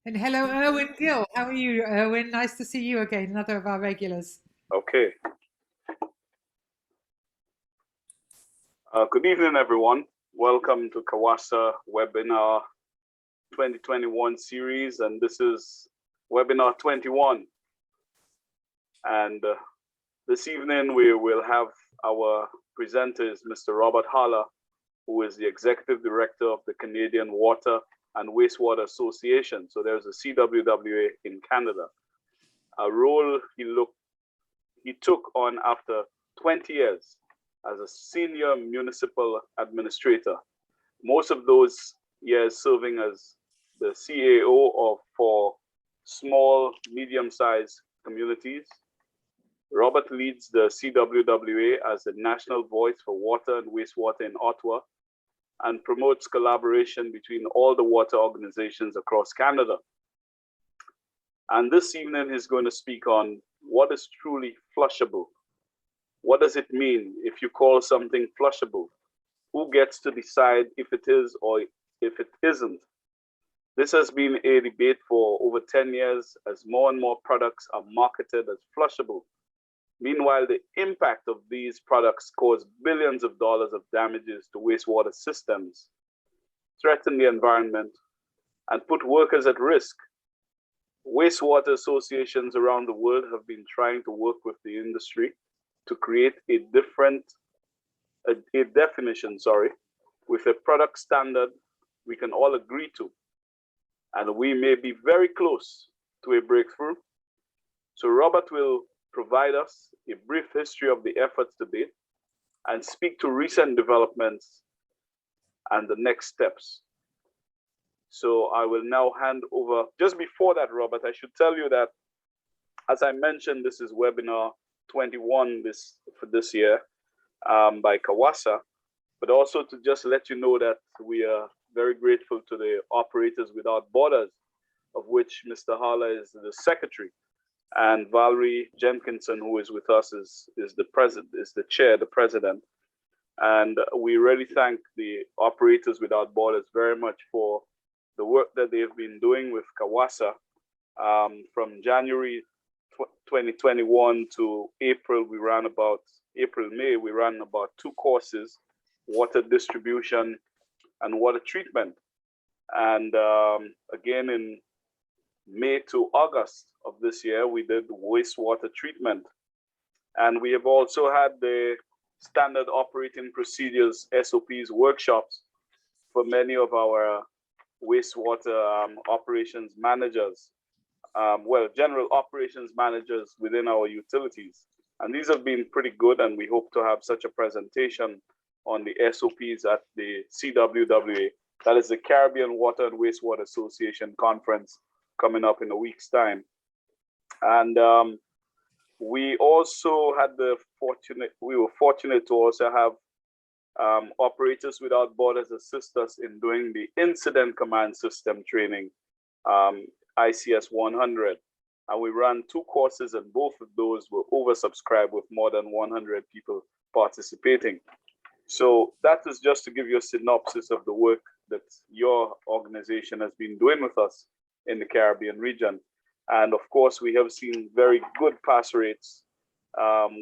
And hello, Erwin Gill. How are you, Erwin? Nice to see you again, another of our regulars. Okay. Good evening, everyone. Welcome to CAWASA webinar 2021 series, and this is webinar 21. And this evening we will have our presenters, Mr. Robert Haller, who is the Executive Director of the Canadian Water and Wastewater Association. So there's a CWWA in Canada, a role he took on after 20 years as a senior municipal administrator. Most of those years serving as the CAO for small, medium-sized communities. Robert leads the CWWA as the national voice for water and wastewater in Ottawa, and promotes collaboration between all the water organizations across Canada. And this evening he's going to speak on what is truly flushable. What does it mean if you call something flushable? Who gets to decide if it is or if it isn't? This has been a debate for over 10 years as more and more products are marketed as flushable. Meanwhile, the impact of these products cause billions of dollars of damages to wastewater systems, threaten the environment, and put workers at risk. Wastewater associations around the world have been trying to work with the industry to create a definition, with a product standard we can all agree to. And we may be very close to a breakthrough. So Robert will provide us a brief history of the efforts to date and speak to recent developments and the next steps. So I will now hand over. Just before that, Robert, I should tell you that, as I mentioned, this is webinar 21 for this year by CAWASA, but also to just let you know that we are very grateful to the Operators Without Borders, of which Mr. Haller is the secretary. And Valerie Jenkinson, who is with us, is the president. And we really thank the Operators Without Borders very much for the work that they've been doing with CAWASA. From January 2021 to April, May, we ran about 2 courses, water distribution and water treatment. And again, in May to August of this year, we did wastewater treatment. And we have also had the standard operating procedures, SOPs workshops for many of our wastewater operations managers, general operations managers within our utilities. And these have been pretty good, and we hope to have such a presentation on the SOPs at the CWWA, that is the Caribbean Water and Wastewater Association conference, coming up in a week's time. And we also had we were fortunate to also have Operators Without Borders assist us in doing the Incident Command System training, ICS 100. And we ran 2 courses, and both of those were oversubscribed with more than 100 people participating. So that is just to give you a synopsis of the work that your organization has been doing with us in the Caribbean region. And of course, we have seen very good pass rates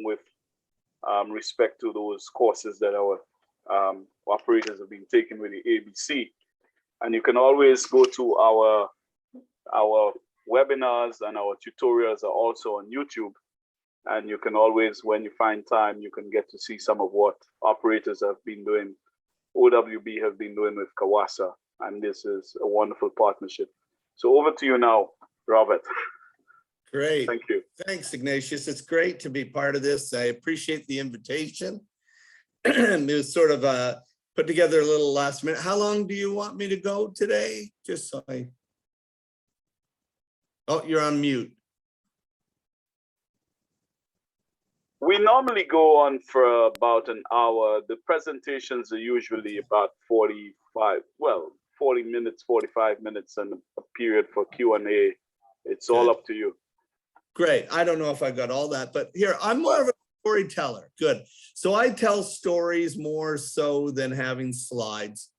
with respect to those courses that our operators have been taking with the ABC. And you can always go to our webinars, and our tutorials are also on YouTube. And you can always, when you find time, you can get to see some of what operators have been doing, OWB have been doing with CAWASA. And this is a wonderful partnership. So over to you now, Robert. Great. Thank you. Thanks, Ignatius. It's great to be part of this. I appreciate the invitation. It was sort of put together a little last minute. How long do you want me to go today? Just so Oh, you're on mute. We normally go on for about an hour. The presentations are usually about 40 minutes, 45 minutes, and a period for Q&A. It's all up to you. Great. I don't know if I got all that, but here, I'm more of a storyteller. Good. So I tell stories more so than having slides.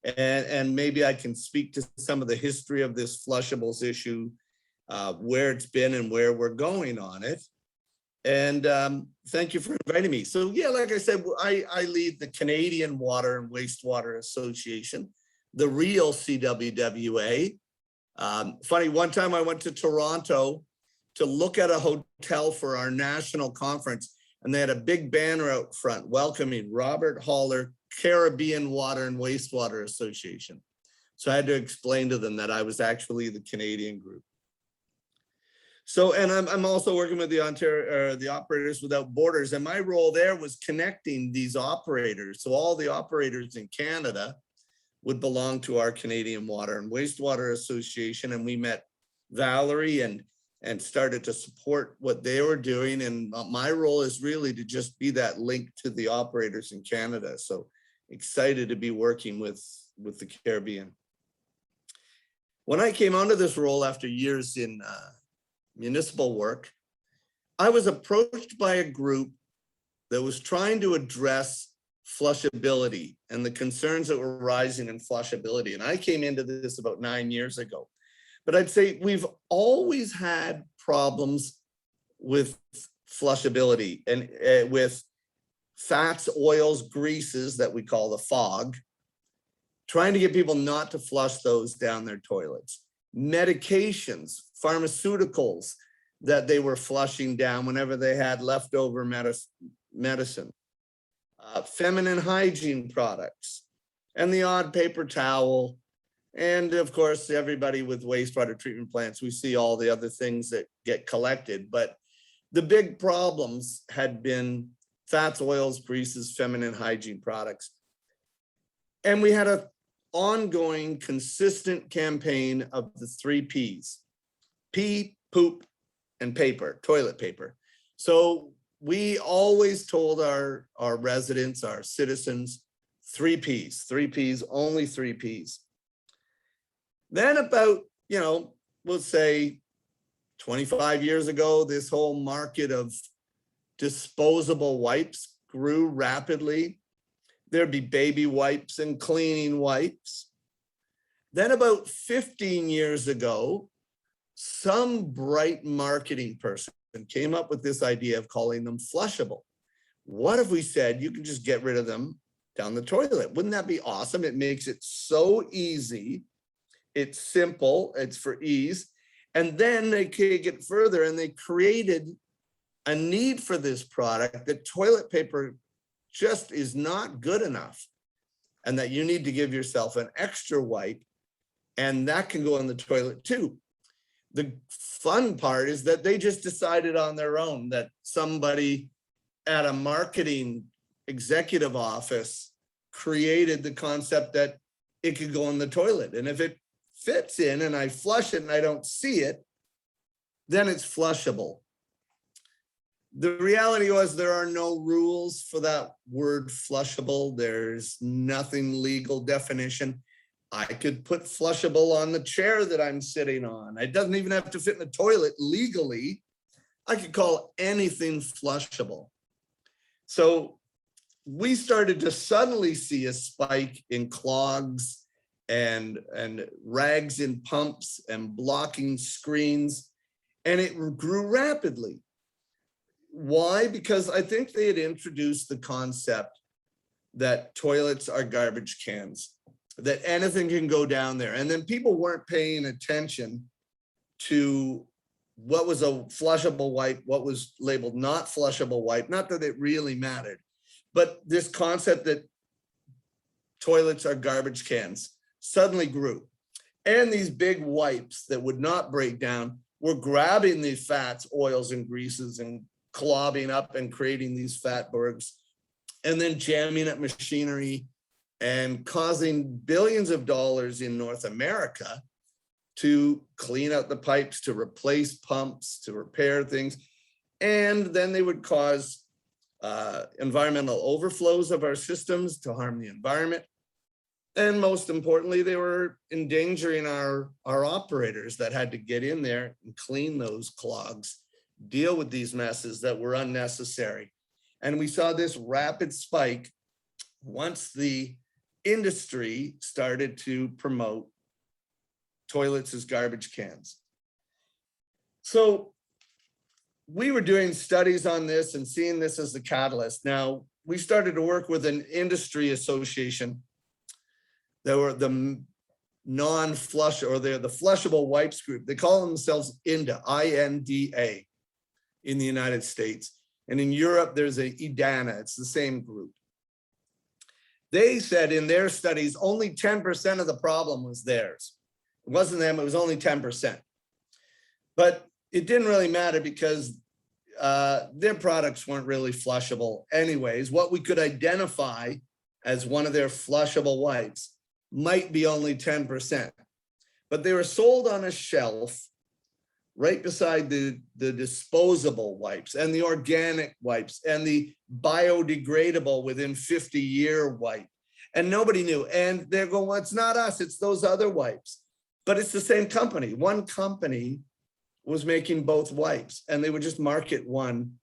and maybe I can speak to some of the history of this flushables issue, where it's been and where we're going on it. And thank you for inviting me. So yeah, like I said, I lead the Canadian Water and Wastewater Association, the real CWWA. Funny, one time I went to Toronto to look at a hotel for our national conference, and they had a big banner out front welcoming Robert Holler, Caribbean Water and Wastewater Association. So I had to explain to them that I was actually the Canadian group. So, and I'm also working with the Ontario, the Operators Without Borders, and my role there was connecting these operators. So all the operators in Canada would belong to our Canadian Water and Wastewater Association, and we met Valerie and started to support what they were doing. And my role is really to just be that link to the operators in Canada. So excited to be working with the Caribbean. When I came onto this role after years in municipal work, I was approached by a group that was trying to address flushability and the concerns that were rising in flushability. And I came into this about 9 years ago. But I'd say we've always had problems with flushability and with fats, oils, greases that we call the fog, trying to get people not to flush those down their toilets. Medications, pharmaceuticals that they were flushing down whenever they had leftover medicine. Feminine hygiene products, and the odd paper towel. And of course, everybody with wastewater treatment plants, we see all the other things that get collected. But the big problems had been fats, oils, greases, feminine hygiene products. And we had an ongoing, consistent campaign of the 3 Ps: pee, poop, and paper, toilet paper. So we always told our residents, our citizens, 3 Ps, only 3 Ps. Then about, we'll say 25 years ago, this whole market of disposable wipes grew rapidly. There'd be baby wipes and cleaning wipes. Then about 15 years ago, some bright marketing person came up with this idea of calling them flushable. What if we said you can just get rid of them down the toilet? Wouldn't that be awesome? It makes it so easy. It's simple, it's for ease. And then they get further and they created a need for this product that toilet paper just is not good enough, and that you need to give yourself an extra wipe, and that can go in the toilet too. The fun part is that they just decided on their own, that somebody at a marketing executive office created the concept that it could go in the toilet. And if it fits in and I flush it and I don't see it, then it's flushable. The reality was there are no rules for that word flushable. There's nothing legal definition. I could put flushable on the chair that I'm sitting on. It doesn't even have to fit in the toilet legally. I could call anything flushable. So we started to suddenly see a spike in clogs and rags in pumps and blocking screens, and it grew rapidly. Why? Because I think they had introduced the concept that toilets are garbage cans, that anything can go down there. And then people weren't paying attention to what was a flushable wipe, what was labeled not flushable wipe, not that it really mattered, but this concept that toilets are garbage cans suddenly grew. And these big wipes that would not break down were grabbing these fats, oils, and greases and clobbing up and creating these fatbergs, and then jamming at machinery and causing billions of dollars in North America to clean out the pipes, to replace pumps, to repair things. And then they would cause environmental overflows of our systems to harm the environment. And most importantly, they were endangering our operators that had to get in there and clean those clogs, deal with these messes that were unnecessary. And we saw this rapid spike once the industry started to promote toilets as garbage cans. So we were doing studies on this and seeing this as the catalyst. Now, we started to work with an industry association. They were the non-flush, or they're the flushable wipes group. They call themselves INDA, I-N-D-A, in the United States. And in Europe, there's a IDANA, it's the same group. They said in their studies, only 10% of the problem was theirs. It wasn't them, it was only 10%. But it didn't really matter because their products weren't really flushable anyways. What we could identify as one of their flushable wipes might be only 10%. But they were sold on a shelf right beside the disposable wipes and the organic wipes and the biodegradable within 50-year wipe. And nobody knew. And they're going, well, it's not us, it's those other wipes. But it's the same company. One company was making both wipes, and they would just market one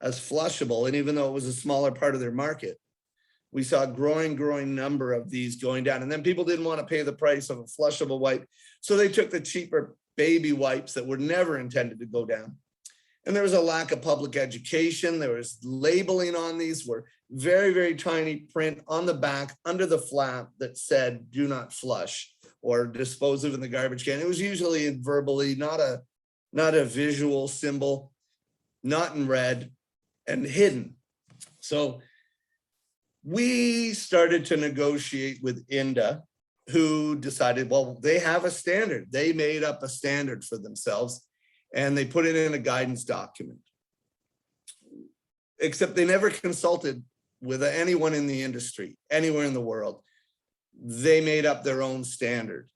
as flushable. And even though it was a smaller part of their market, we saw a growing number of these going down. And then people didn't want to pay the price of a flushable wipe. So they took the cheaper baby wipes that were never intended to go down. And there was a lack of public education. There was labeling on these, were very tiny print on the back under the flap that said, do not flush or dispose of in the garbage can. It was usually verbally, not a visual symbol, not in red, and hidden. So we started to negotiate with INDA, who decided, well, they have a standard. They made up a standard for themselves, and they put it in a guidance document. Except they never consulted with anyone in the industry, anywhere in the world. They made up their own standard.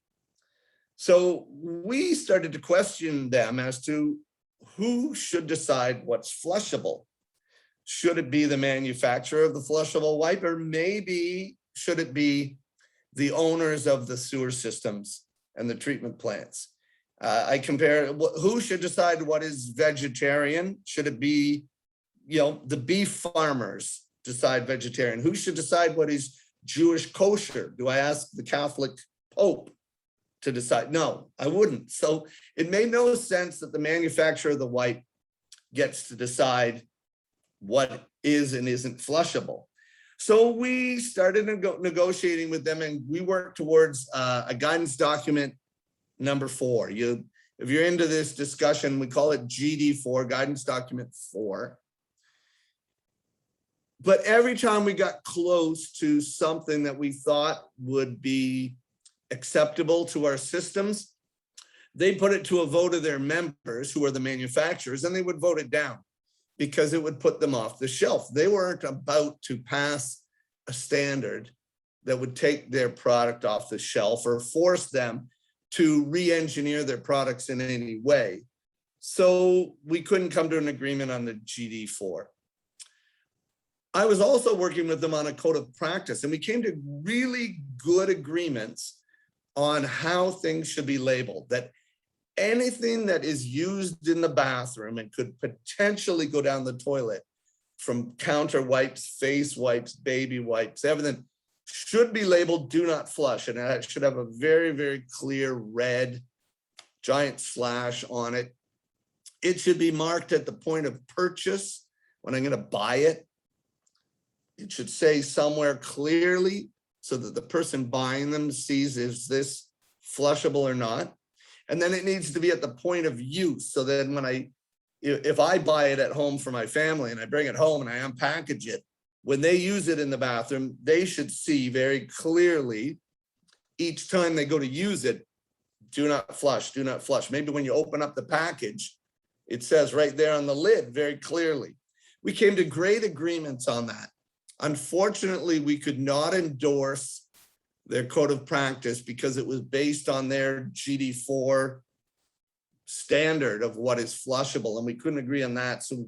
So we started to question them as to who should decide what's flushable. Should it be the manufacturer of the flushable wipe, or maybe should it be the owners of the sewer systems and the treatment plants? I compare, who should decide what is vegetarian? Should it be, the beef farmers decide vegetarian? Who should decide what is Jewish kosher? Do I ask the Catholic Pope to decide? No, I wouldn't. So it made no sense that the manufacturer of the wipe gets to decide what is and isn't flushable. So we started negotiating with them, and we worked towards a guidance document number 4. If you're into this discussion, we call it GD4, guidance document 4. But every time we got close to something that we thought would be acceptable to our systems, they put it to a vote of their members, who are the manufacturers, and they would vote it down because it would put them off the shelf. They weren't about to pass a standard that would take their product off the shelf or force them to re-engineer their products in any way. So we couldn't come to an agreement on the GD4. I was also working with them on a code of practice, and we came to really good agreements on how things should be labeled, that anything that is used in the bathroom and could potentially go down the toilet, from counter wipes, face wipes, baby wipes, everything should be labeled do not flush. And it should have a very clear red giant slash on it. It should be marked at the point of purchase when I'm going to buy it. It should say somewhere clearly so that the person buying them sees, is this flushable or not? And then it needs to be at the point of use. So then if I buy it at home for my family and I bring it home and I unpackage it, when they use it in the bathroom, they should see very clearly each time they go to use it, do not flush, do not flush. Maybe when you open up the package, it says right there on the lid very clearly. We came to great agreements on that. Unfortunately, we could not endorse their code of practice because it was based on their GD4 standard of what is flushable, and we couldn't agree on that. So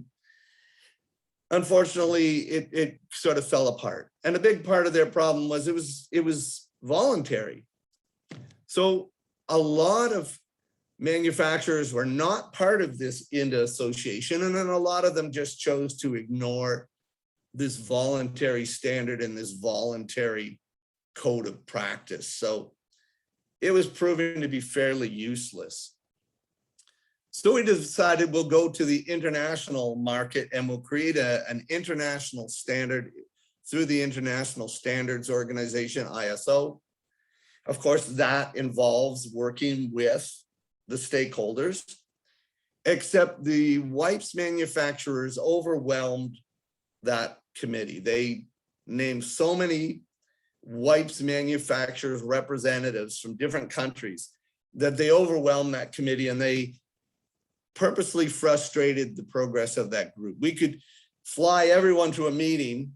unfortunately, it sort of fell apart. And a big part of their problem was it was voluntary. So a lot of manufacturers were not part of this INDA association, and then a lot of them just chose to ignore this voluntary standard and this voluntary code of practice. So it was proving to be fairly useless. So we decided we'll go to the international market and we'll create an international standard through the International Standards Organization, ISO. Of course, that involves working with the stakeholders, except the wipes manufacturers overwhelmed that committee. They named so many wipes manufacturers representatives from different countries that they overwhelmed that committee, and they purposely frustrated the progress of that group. We could fly everyone to a meeting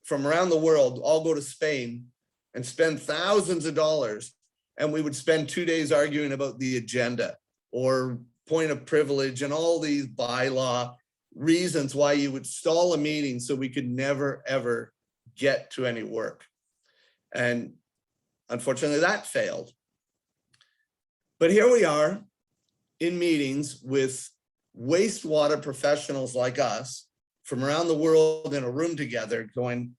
from around the world, all go to Spain and spend thousands of dollars, and we would spend 2 days arguing about the agenda or point of privilege and all these bylaw reasons why you would stall a meeting so we could never, ever get to any work. And unfortunately, that failed. But here we are in meetings with wastewater professionals like us from around the world in a room together going,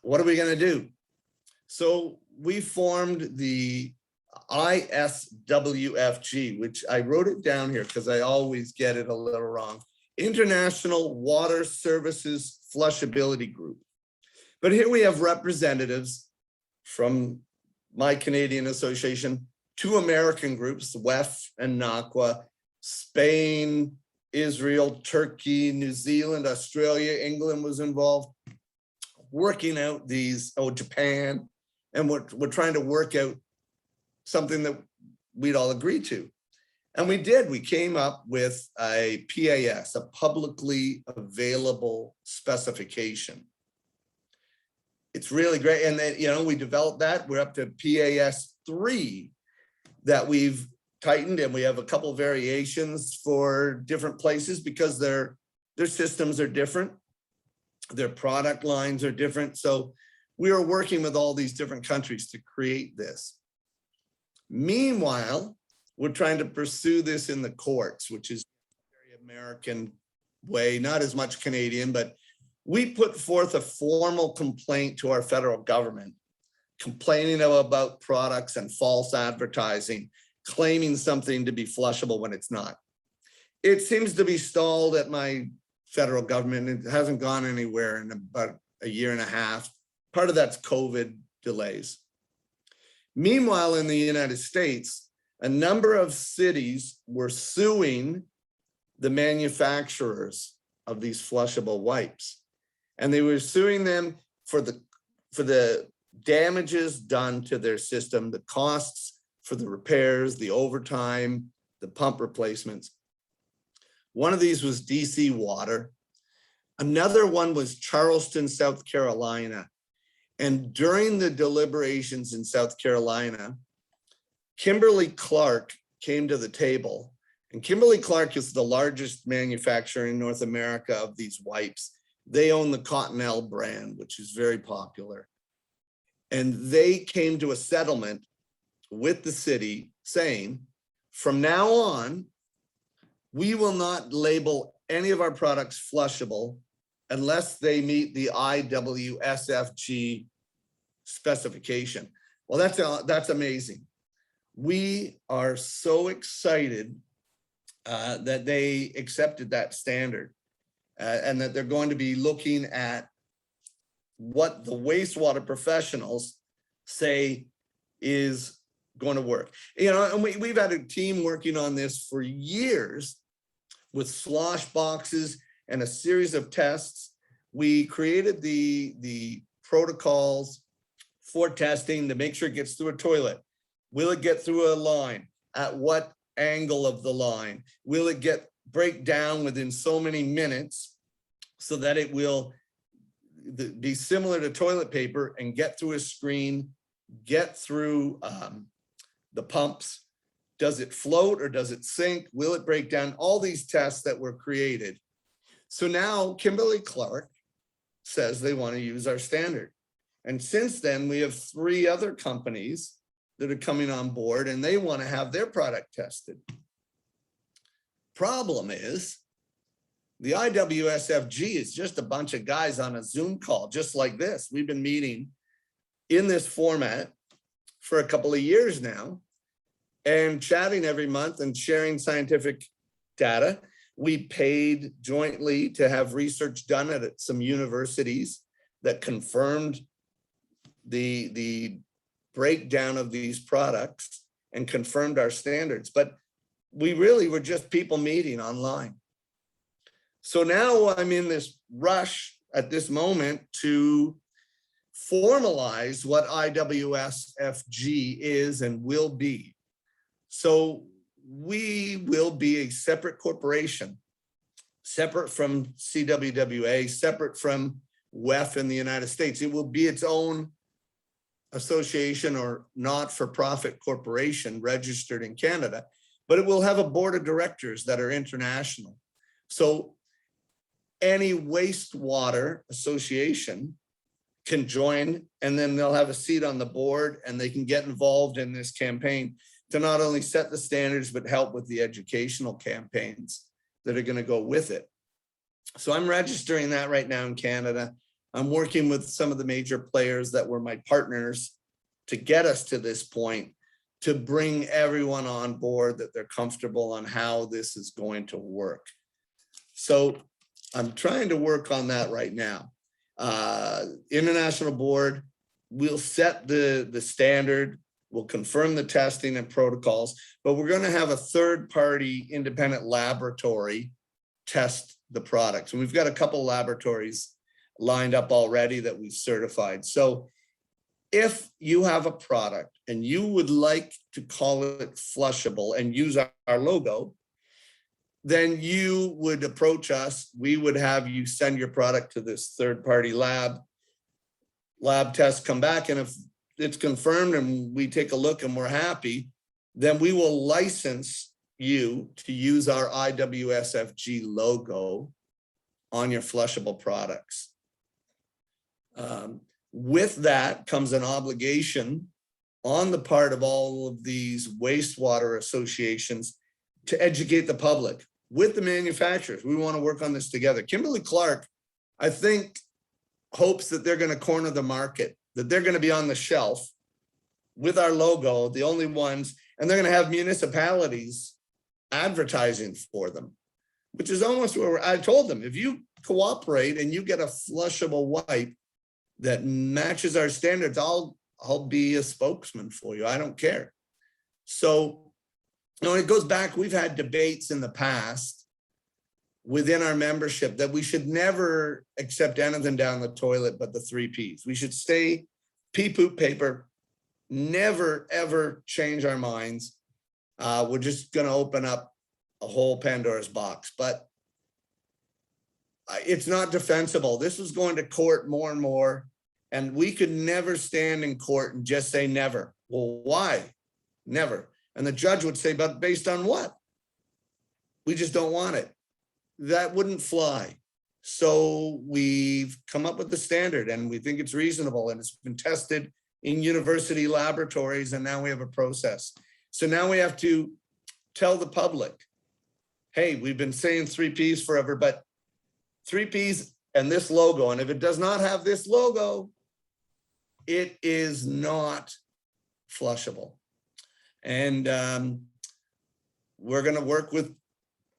what are we going to do? So we formed the ISWFG, which I wrote it down here because I always get it a little wrong. International Water Services Flushability Group. But here we have representatives from my Canadian association, 2 American groups, WEF and NACWA, Spain, Israel, Turkey, New Zealand, Australia, England was involved, working out these, Japan, and we're trying to work out something that we'd all agree to. And we did, we came up with a PAS, a publicly available specification. It's really great. And then, we developed that. We're up to PAS 3 that we've tightened, and we have a couple variations for different places because their systems are different. Their product lines are different. So we are working with all these different countries to create this. Meanwhile, we're trying to pursue this in the courts, which is a very American way, not as much Canadian, but we put forth a formal complaint to our federal government, complaining about products and false advertising, claiming something to be flushable when it's not. It seems to be stalled at my federal government. It hasn't gone anywhere in about a year and a half. Part of that's COVID delays. Meanwhile, in the United States, a number of cities were suing the manufacturers of these flushable wipes. And they were suing them for the damages done to their system, the costs for the repairs, the overtime, the pump replacements. One of these was DC Water. Another one was Charleston, South Carolina. And during the deliberations in South Carolina, Kimberly-Clark came to the table. And Kimberly-Clark is the largest manufacturer in North America of these wipes. They own the Cottonelle brand, which is very popular. And they came to a settlement with the city saying, from now on, we will not label any of our products flushable unless they meet the IWSFG specification. Well, that's amazing. We are so excited that they accepted that standard. And that they're going to be looking at what the wastewater professionals say is going to work. And we've had a team working on this for years with slosh boxes and a series of tests. We created the protocols for testing to make sure it gets through a toilet. Will it get through a line? At what angle of the line? Will it break down within so many minutes so that it will be similar to toilet paper and get through a screen, get through the pumps? Does it float or does it sink? Will it break down? All these tests that were created. So now Kimberly-Clark says they want to use our standard. And since then, we have 3 other companies that are coming on board and they want to have their product tested. Problem is, the IWSFG is just a bunch of guys on a Zoom call, just like this. We've been meeting in this format for a couple of years now and chatting every month and sharing scientific data. We paid jointly to have research done at some universities that confirmed the breakdown of these products and confirmed our standards. But we really were just people meeting online. So now I'm in this rush at this moment to formalize what IWSFG is and will be. So we will be a separate corporation, separate from CWWA, separate from WEF in the United States. It will be its own association or not-for-profit corporation registered in Canada, but it will have a board of directors that are international. So any wastewater association can join, and then they'll have a seat on the board and they can get involved in this campaign to not only set the standards, but help with the educational campaigns that are going to go with it. So I'm registering that right now in Canada. I'm working with some of the major players that were my partners to get us to this point, to bring everyone on board that they're comfortable on how this is going to work. So I'm trying to work on that right now. International board, we'll set the standard, we'll confirm the testing and protocols, but we're going to have a third-party independent laboratory test the products. And we've got a couple laboratories lined up already that we've certified. So if you have a product and you would like to call it flushable and use our logo, then you would approach us. We would have you send your product to this third-party lab tests come back, and if it's confirmed and we take a look and we're happy, then we will license you to use our IWSFG logo on your flushable products. With that comes an obligation on the part of all of these wastewater associations to educate the public with the manufacturers. We want to work on this together. Kimberly-Clark, I think, hopes that they're going to corner the market, that they're going to be on the shelf with our logo, the only ones, and they're going to have municipalities advertising for them, which is almost where I told them, if you cooperate and you get a flushable wipe that matches our standards, I'll be a spokesman for you. I don't care. So, it goes back, we've had debates in the past within our membership that we should never accept anything down the toilet but the 3 Ps. We should stay pee, poop, paper, never, ever change our minds. We're just going to open up a whole Pandora's box, but it's not defensible. This is going to court more and more, and we could never stand in court and just say never. Well, why? Never. And the judge would say, but based on what? We just don't want it. That wouldn't fly. So we've come up with the standard and we think it's reasonable, and it's been tested in university laboratories, and now we have a process. So now we have to tell the public, hey, we've been saying 3 Ps forever, but 3 Ps and this logo, and if it does not have this logo, it is not flushable. And we're going to work with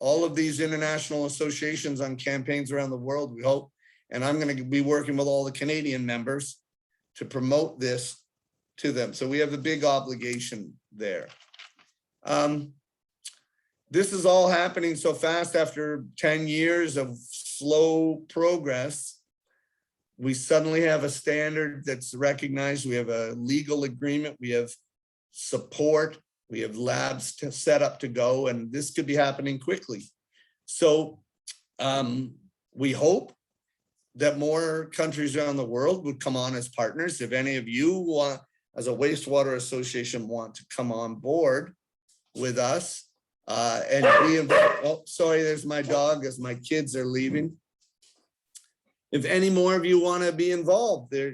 all of these international associations on campaigns around the world, we hope. And I'm going to be working with all the Canadian members to promote this to them. So we have a big obligation there. This is all happening so fast after 10 years of slow progress. We suddenly have a standard that's recognized. We have a legal agreement. We have support. We have labs set up to go, and this could be happening quickly. So we hope that more countries around the world would come on as partners. If any of you want, as a wastewater association, want to come on board with us and be involved. Oh, sorry, there's my dog as my kids are leaving. If any more of you want to be involved there,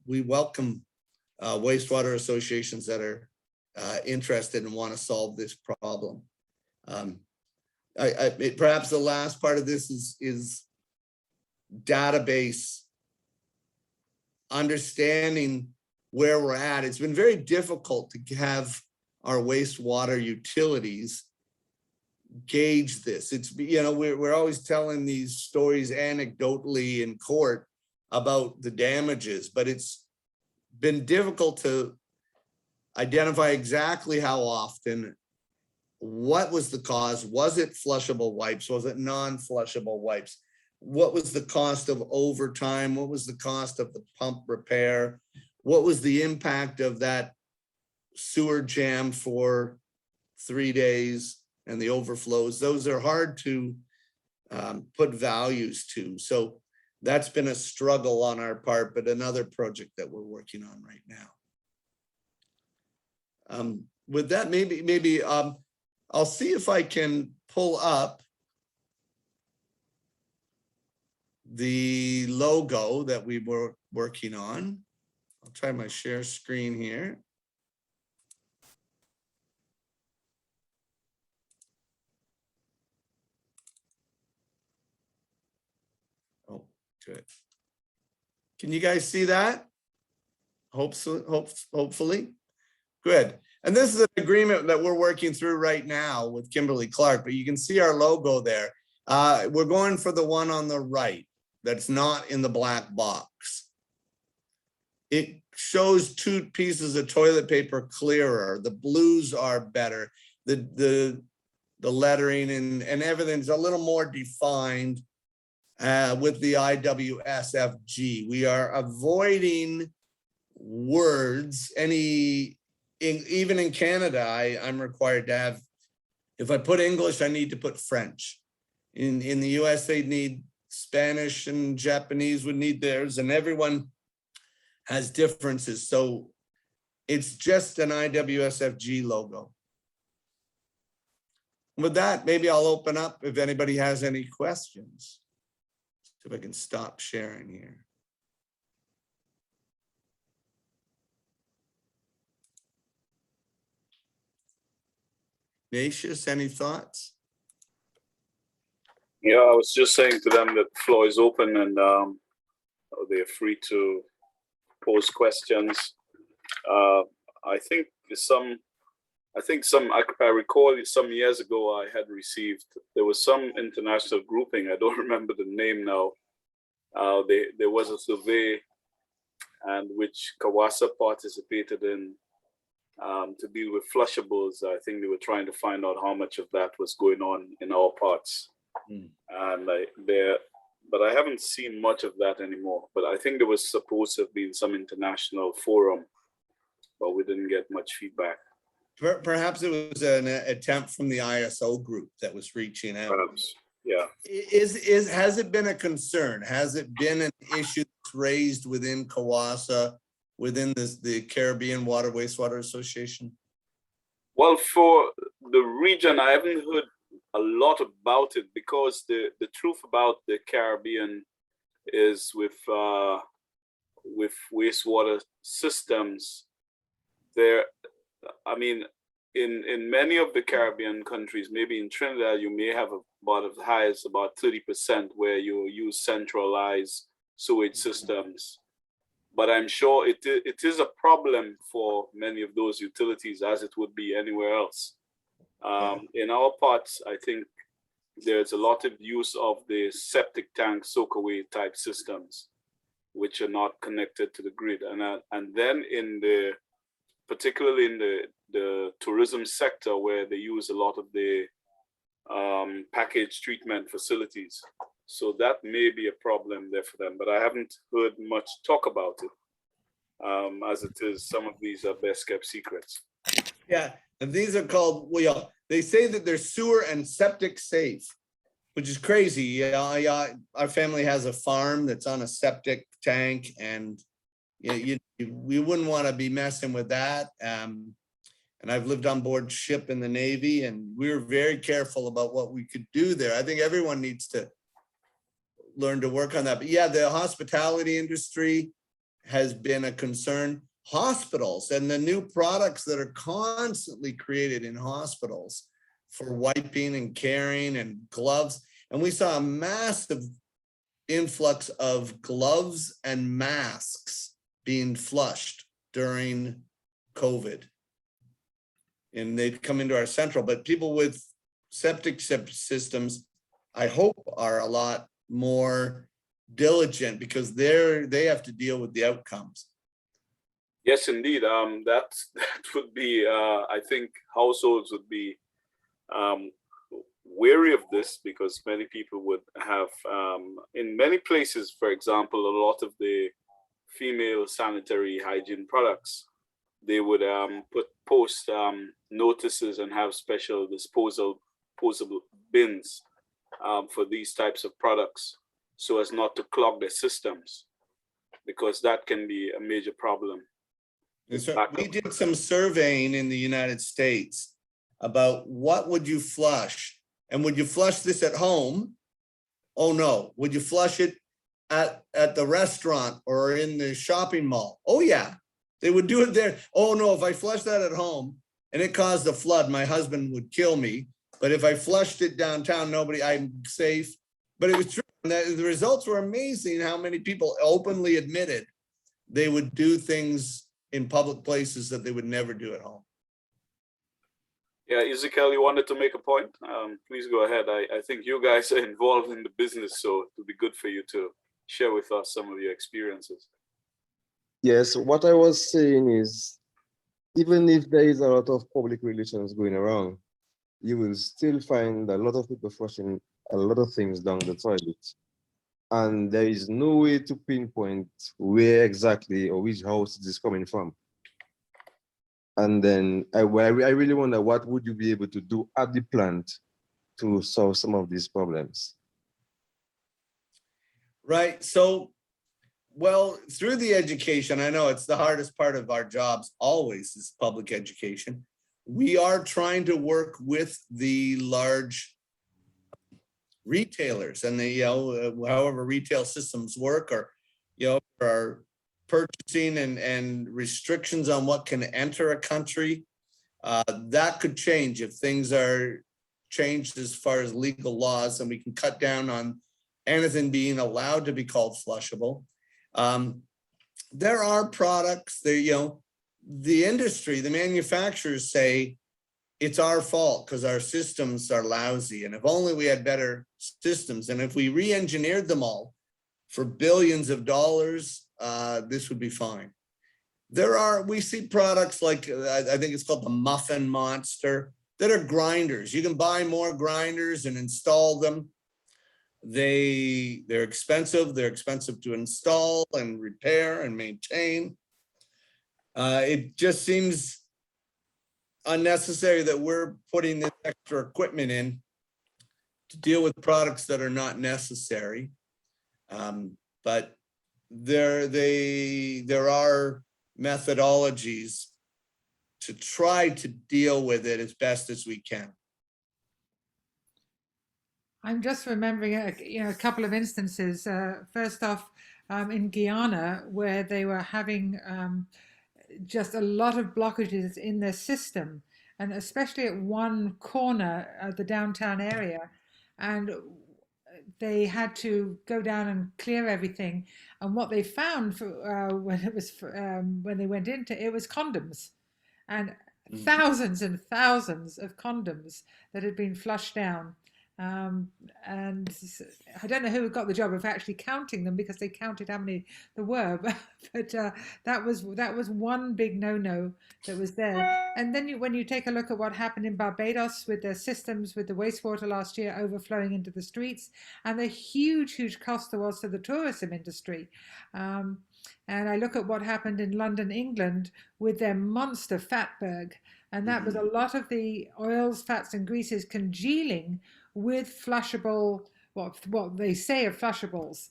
we welcome wastewater associations that are interested and want to solve this problem. Perhaps the last part of this is database, understanding where we're at. It's been very difficult to have our wastewater utilities gauge this. It's, you know, we're always telling these stories anecdotally in court about the damages, but it's been difficult to identify exactly how often, what was the cause, was it flushable wipes, was it non-flushable wipes, what was the cost of overtime, what was the cost of the pump repair, what was the impact of that sewer jam for 3 days and the overflows. Those are hard to put values to. So that's been a struggle on our part, but another project that we're working on right now. With that, maybe I'll see if I can pull up the logo that we were working on. I'll try my share screen here. Oh, good. Can you guys see that? Hopefully. Good. And this is an agreement that we're working through right now with Kimberly-Clark, but you can see our logo there. We're going for the one on the right that's not in the black box. It shows 2 pieces of toilet paper clearer. The blues are better. The lettering and everything's a little more defined with the IWSFG. We are avoiding words, even in Canada, I'm required to have, if I put English, I need to put French. In the US, they need Spanish, and Japanese would need theirs, and everyone has differences. So it's just an IWSFG logo. With that, maybe I'll open up if anybody has any questions. See if I can stop sharing here. Nacius, any thoughts? Yeah, I was just saying to them that the floor is open and they're free to pose questions. I recall some years ago I had received, there was some international grouping, I don't remember the name now. There was a survey and which CAWASA participated in to deal with flushables. I think they were trying to find out how much of that was going on in our parts. And but I haven't seen much of that anymore. But I think there was supposed to have been some international forum, but we didn't get much feedback. Perhaps it was an attempt from the ISO group that was reaching out. Perhaps, yeah. Has it been a concern? Has it been an issue that's raised within CAWASA, within the Caribbean Water Wastewater Association? Well, for the region, I haven't heard a lot about it because the truth about the Caribbean is with wastewater systems, there, I mean, in many of the Caribbean countries, maybe in Trinidad, you may have about as high as about 30% where you use centralized sewage systems. But I'm sure it is a problem for many of those utilities, as it would be anywhere else. In our parts, I think there's a lot of use of the septic tank soak-away type systems, which are not connected to the grid. And then particularly in the tourism sector, where they use a lot of the package treatment facilities. So that may be a problem there for them, but I haven't heard much talk about it. As it is, some of these are best kept secrets. Yeah, and these are called, well, they say that they're sewer and septic safe, which is crazy. Yeah, our family has a farm that's on a septic tank, and we wouldn't want to be messing with that. And I've lived on board ship in the Navy, and we were very careful about what we could do there. I think everyone needs to learn to work on that. But yeah, the hospitality industry has been a concern. Hospitals and the new products that are constantly created in hospitals for wiping and caring and gloves. And we saw a massive influx of gloves and masks being flushed during COVID. And they'd come into our central, but people with septic systems, I hope, are a lot more diligent because they have to deal with the outcomes. Yes, indeed. That would be, I think households would be wary of this because many people would have, in many places, for example, a lot of the female sanitary hygiene products, they would post notices and have special disposable bins for these types of products so as not to clog their systems, because that can be a major problem. So we did some surveying in the United States about what would you flush, and would you flush this at home? Oh no. Would you flush it at the restaurant or in the shopping mall? Oh yeah, they would do it there. Oh no, if I flush that at home and it caused a flood, my husband would kill me. But if I flushed it downtown, I'm safe. But it was true. And the results were amazing how many people openly admitted they would do things in public places that they would never do at home. Yeah, Ezekiel, you wanted to make a point? Please go ahead. I think you guys are involved in the business, so it would be good for you to share with us some of your experiences. Yes, what I was saying is, even if there is a lot of public relations going around, you will still find a lot of people flushing a lot of things down the toilet. And there is no way to pinpoint where exactly or which house it is coming from. And then I really wonder, what would you be able to do at the plant to solve some of these problems? Right. So, well, through the education, I know it's the hardest part of our jobs always is public education. We are trying to work with the large retailers and the, however retail systems work, or, our purchasing and restrictions on what can enter a country. That could change if things are changed as far as legal laws, and we can cut down on anything being allowed to be called flushable. There are products that, the industry, the manufacturers say it's our fault because our systems are lousy. And if only we had better systems, and if we re-engineered them all for billions of dollars, this would be fine. We see products like, I think it's called the Muffin Monster, that are grinders. You can buy more grinders and install them. They're expensive. They're expensive to install and repair and maintain. It just seems unnecessary that we're putting this extra equipment in to deal with products that are not necessary. But there are methodologies to try to deal with it as best as we can. I'm just remembering a couple of instances. First off, in Guyana, where they were having just a lot of blockages in their system, and especially at one corner of the downtown area, and they had to go down and clear everything. And what they found when they went into it was condoms, and thousands and thousands of condoms that had been flushed down. And I don't know who got the job of actually counting them, because they counted how many there were, but that was one big no-no that was there. And then when you take a look at what happened in Barbados with their systems, with the wastewater last year overflowing into the streets, and the huge cost there was to the tourism industry. And I look at what happened in London, England, with their monster fatberg, and that was a lot of the oils, fats, and greases congealing with flushable, what they say are flushables.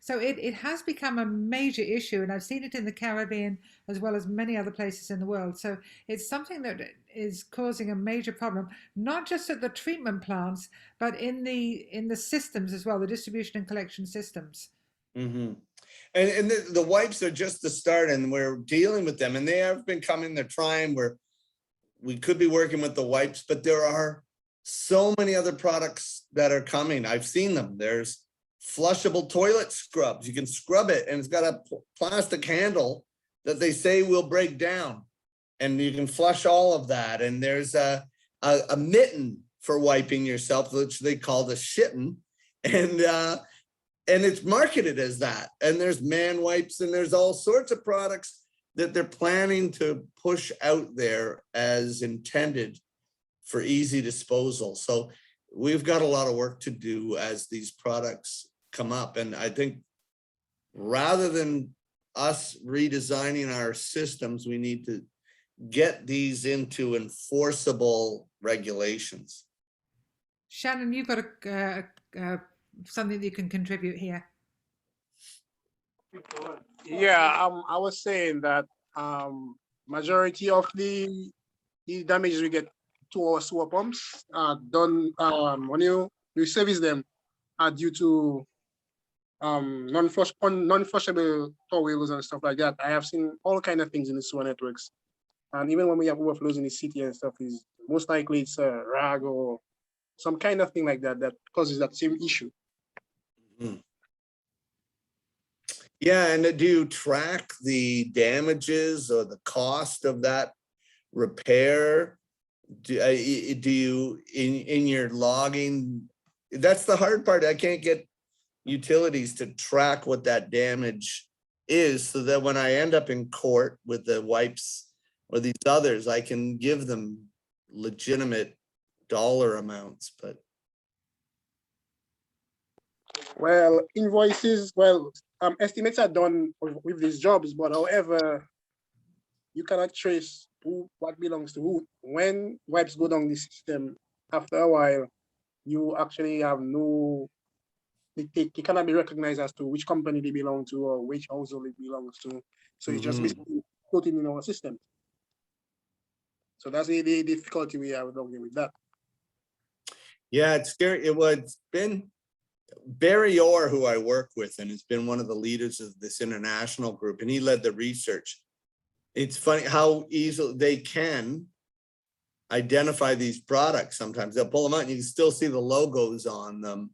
So it has become a major issue, and I've seen it in the Caribbean as well as many other places in the world. So it's something that is causing a major problem, not just at the treatment plants, but in the systems as well, the distribution and collection systems. Mm-hmm. And the wipes are just the start, and we're dealing with them, and they have been coming. They're trying. We could be working with the wipes, but there are so many other products that are coming. I've seen them. There's flushable toilet scrubs. You can scrub it, and it's got a plastic handle that they say will break down, and you can flush all of that. And there's a mitten for wiping yourself, which they call the shitten, and it's marketed as that. And there's man wipes, and there's all sorts of products that they're planning to push out there as intended for easy disposal. So we've got a lot of work to do as these products come up. And I think rather than us redesigning our systems, we need to get these into enforceable regulations. Shannon, you've got something that you can contribute here. Yeah, I was saying that majority of the damages we get to our sewer pumps are done when you service them are due to non-flushable towels and stuff like that. I have seen all kind of things in the sewer networks, and even when we have overflows in the city and stuff, is most likely it's a rag or some kind of thing like that that causes that same issue. Mm-hmm. Yeah, and do you track the damages or the cost of that repair? Do you in your logging? That's the hard part. I can't get utilities to track what that damage is, so that when I end up in court with the wipes or these others, I can give them legitimate dollar amounts. But well, invoices, estimates are done with these jobs, but however, you cannot trace what belongs to who. When wipes go down the system, after a while, you actually have no, they cannot be recognized as to which company they belong to or which household it belongs to. So it's just basically put in our system. So that's the difficulty we have with that. yeah, it's scary. It's been Barry Orr, who I work with, and has been one of the leaders of this international group, and he led the research. It's funny how easily they can identify these products. Sometimes they'll pull them out and you can still see the logos on them.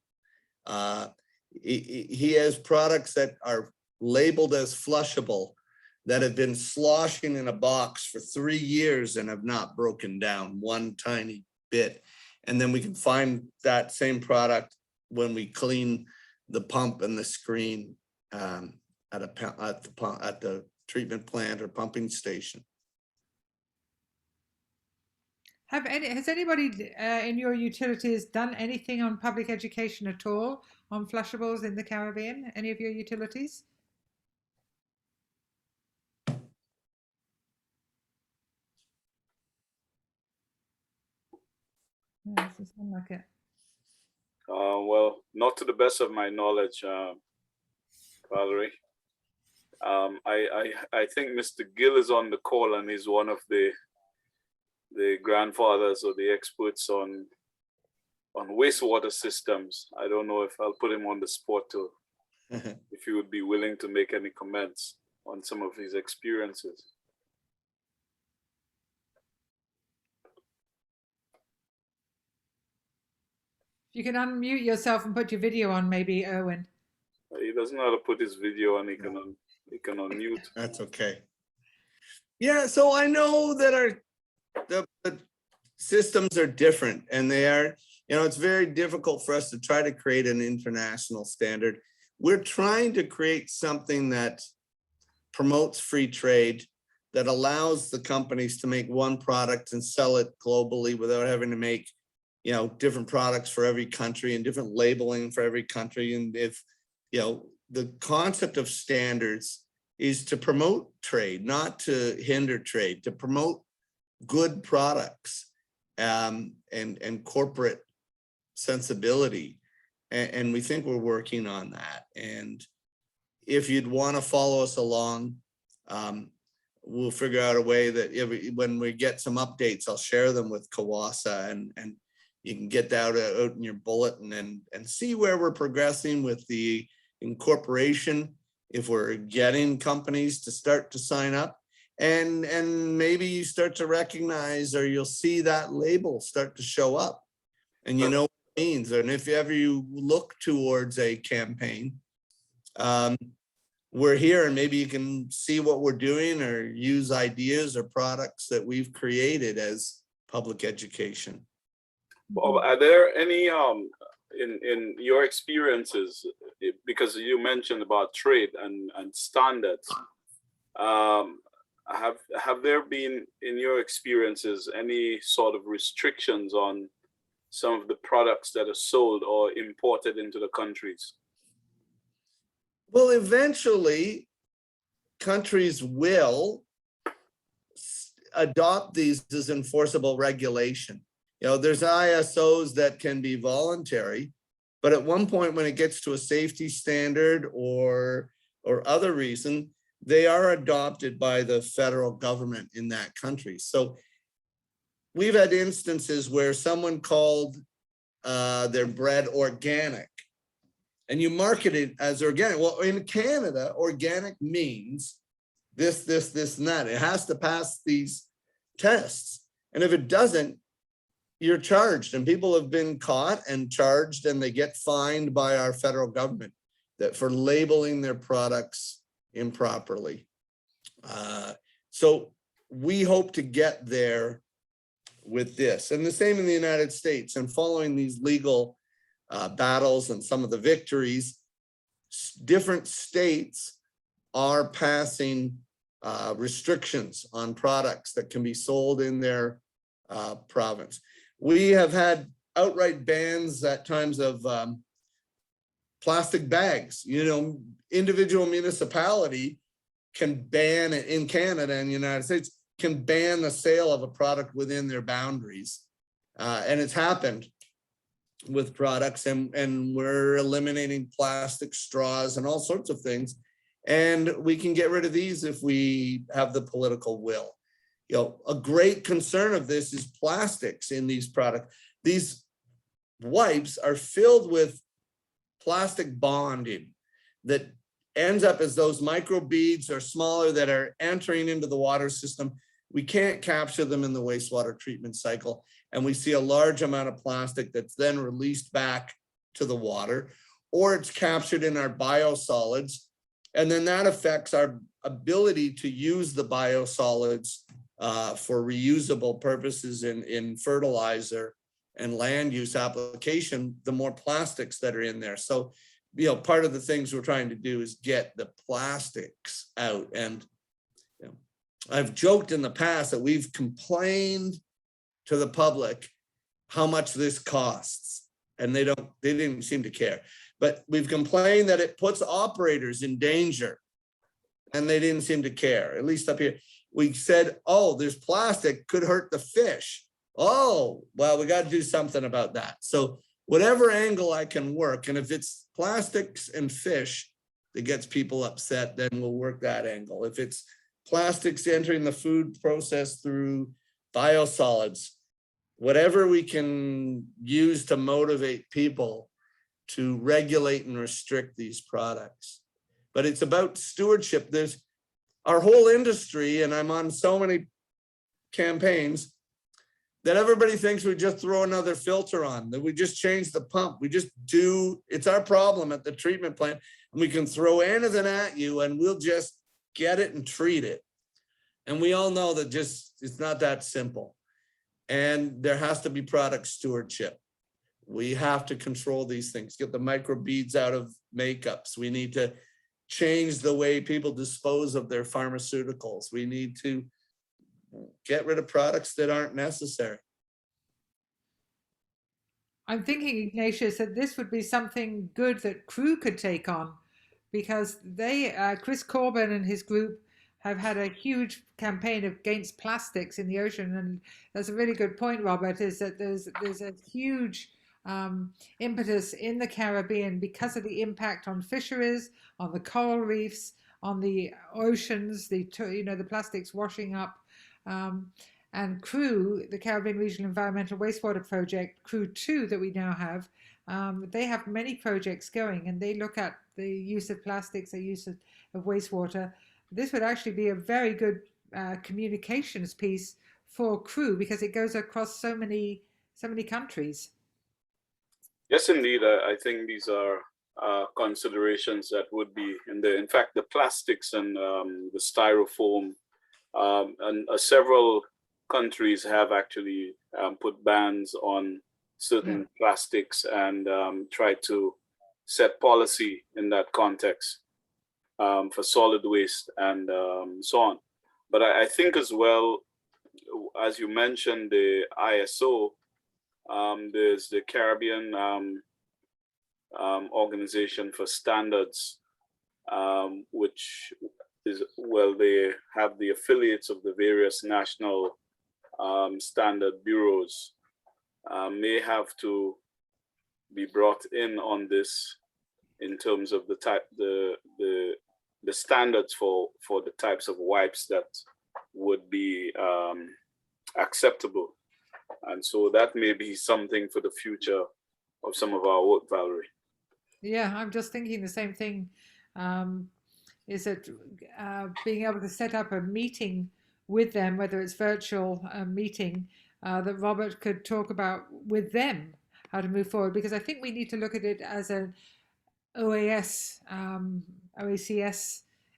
He has products that are labeled as flushable that have been sloshing in a box for 3 years and have not broken down one tiny bit. And then we can find that same product when we clean the pump and the screen at the treatment plant or pumping station. Has anybody in your utilities done anything on public education at all on flushables in the Caribbean? Any of your utilities? No, doesn't sound like it. Well, not to the best of my knowledge, Valerie. I think Mr. Gill is on the call, and he's one of the grandfathers or the experts on wastewater systems. I don't know if I'll put him on the spot to if he would be willing to make any comments on some of his experiences. You can unmute yourself and put your video on, maybe, Erwin. He doesn't know how to put his video on. He can unmute. That's okay. Yeah, so I know that the systems are different, and they are, it's very difficult for us to try to create an international standard. We're trying to create something that promotes free trade, that allows the companies to make one product and sell it globally without having to make, different products for every country and different labeling for every country. And if, the concept of standards is to promote trade, not to hinder trade, to promote good products and corporate sensibility. And we think we're working on that. And if you'd want to follow us along, we'll figure out a way that when we get some updates, I'll share them with CAWASA, and you can get that out in your bulletin and see where we're progressing with the incorporation, if we're getting companies to start to sign up, and maybe you start to recognize, or you'll see that label start to show up, and you know what it means. And if ever you look towards a campaign, we're here and maybe you can see what we're doing or use ideas or products that we've created as public education. Bob, are there any in your experiences, because you mentioned about trade and standards, have there been in your experiences any sort of restrictions on some of the products that are sold or imported into the countries? Well, eventually countries will adopt these as enforceable regulation. You know, there's ISOs that can be voluntary, but at one point when it gets to a safety standard or other reason, they are adopted by the federal government in that country. So we've had instances where someone called their bread organic and you market it as organic. Well, in Canada, organic means this, and that. It has to pass these tests. And if it doesn't, you're charged, and people have been caught and charged, and they get fined by our federal government that for labeling their products improperly. So we hope to get there with this, and the same in the United States. And following these legal battles and some of the victories, different states are passing restrictions on products that can be sold in their province. We have had outright bans at times of plastic bags. You know, individual municipality can ban it in Canada and the United States, can ban the sale of a product within their boundaries. And it's happened with products, and we're eliminating plastic straws and all sorts of things. And we can get rid of these if we have the political will. You know, a great concern of this is plastics in these products. These wipes are filled with plastic bonding that ends up as those micro beads or smaller that are entering into the water system. We can't capture them in the wastewater treatment cycle. And we see a large amount of plastic that's then released back to the water, or it's captured in our biosolids. And then that affects our ability to use the biosolids for reusable purposes in fertilizer and land use application, the more plastics that are in there. So, you know, part of the things we're trying to do is get the plastics out. And you know, I've joked in the past that we've complained to the public how much this costs, and they didn't seem to care. But we've complained that it puts operators in danger, and they didn't seem to care, at least up here. We said, oh, there's plastic, could hurt the fish. Oh, well, we got to do something about that. So whatever angle I can work, and if it's plastics and fish that gets people upset, then we'll work that angle. If it's plastics entering the food process through biosolids, whatever we can use to motivate people to regulate and restrict these products. But it's about stewardship. There's our whole industry, and I'm on so many campaigns that everybody thinks we just throw another filter on, that we just change the pump. We just do, it's our problem at the treatment plant, and we can throw anything at you and we'll just get it and treat it. And we all know that just, it's not that simple. And there has to be product stewardship. We have to control these things, get the microbeads out of makeups. We need to change the way people dispose of their pharmaceuticals. We need to get rid of products that aren't necessary. I'm thinking, Ignatius, that this would be something good that Crew could take on, because they, Chris Corbin and his group have had a huge campaign against plastics in the ocean. And that's a really good point, Robert, is that there's a huge impetus in the Caribbean because of the impact on fisheries, on the coral reefs, on the oceans, the plastics washing up. And CREW, the Caribbean Regional Environmental Wastewater Project, CREW 2 that we now have, they have many projects going, and they look at the use of plastics, the use of wastewater. This would actually be a very good communications piece for CREW, because it goes across so many countries. Yes, indeed. I think these are considerations that would be in there. In fact, the plastics and the styrofoam, and several countries have actually put bans on certain plastics and tried to set policy in that context for solid waste and so on. But I think as well, as you mentioned, the ISO, there's the Caribbean Organization for Standards, which is, well, they have the affiliates of the various national standard bureaus, may have to be brought in on this in terms of the type, the standards for the types of wipes that would be acceptable. And so that may be something for the future of some of our work, Valerie. Yeah, I'm just thinking the same thing. Is that being able to set up a meeting with them, whether it's virtual meeting, that Robert could talk about with them how to move forward, because I think we need to look at it as an OACS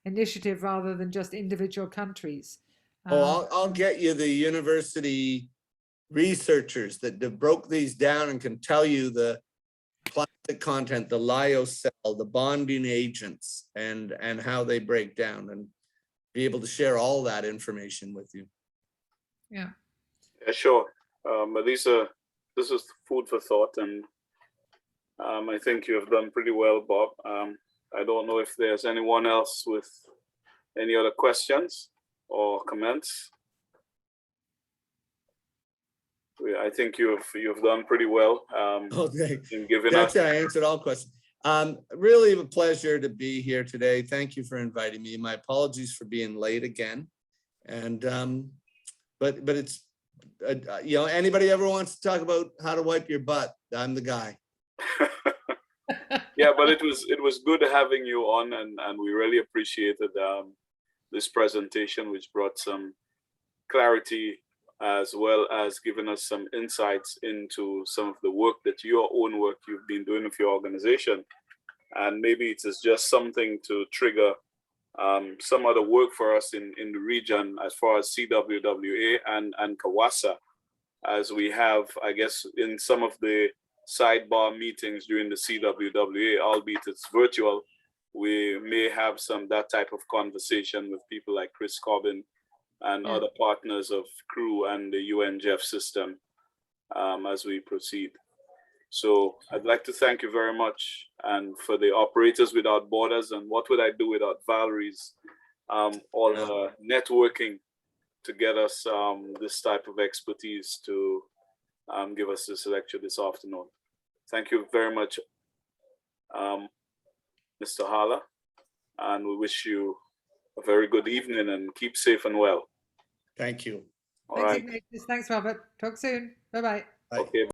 initiative rather than just individual countries. I'll get you the university researchers that broke these down and can tell you the plastic content, the lyocell, the bonding agents, and how they break down, and be able to share all that information with you. Yeah. Yeah, sure. But this is food for thought, and I think you have done pretty well, Bob. I don't know if there's anyone else with any other questions or comments. I think you've done pretty well. Okay, in giving that's us. I answered all questions. Really a pleasure to be here today. Thank you for inviting me. My apologies for being late again. And but it's you know, anybody ever wants to talk about how to wipe your butt, I'm the guy. Yeah, but it was good having you on, and we really appreciated this presentation, which brought some clarity as well as giving us some insights into some of the work that your own work you've been doing with your organization. And maybe it is just something to trigger some other work for us in the region as far as CWWA and CAWASA, as we have, I guess, in some of the sidebar meetings during the CWWA, albeit it's virtual, we may have that type of conversation with people like Chris Corbin and other partners of CREW and the UNGF system as we proceed. So I'd like to thank you very much, and for the Operators Without Borders, and what would I do without Valerie's all her networking to get us this type of expertise to give us this lecture this afternoon. Thank you very much, Mr. Hala, and we wish you a very good evening and keep safe and well. Thank you. All Thanks, right. Ignatius. Thanks, Robert. Talk soon. Bye-bye. Bye. Okay.